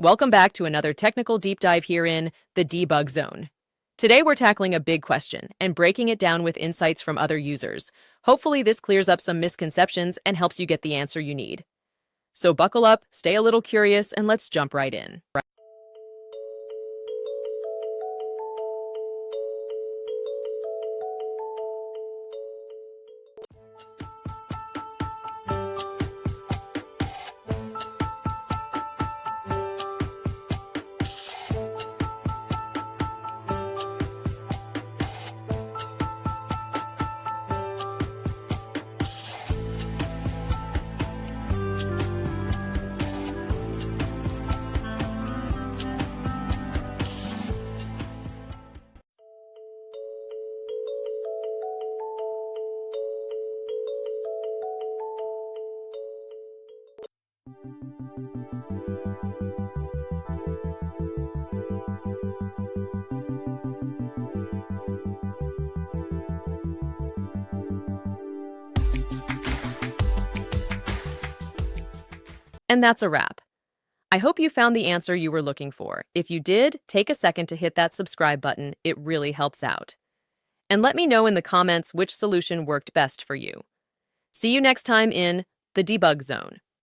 Welcome back to another technical deep dive here in the debug zone. Today we're tackling a big question and breaking it down with insights from other users. Hopefully this clears up some misconceptions and helps you get the answer you need. So buckle up, stay a little curious, and let's jump right in. And that's a wrap. I hope you found the answer you were looking for. If you did, take a second to hit that subscribe button. It really helps out. And let me know in the comments which solution worked best for you. See you next time in the debug zone.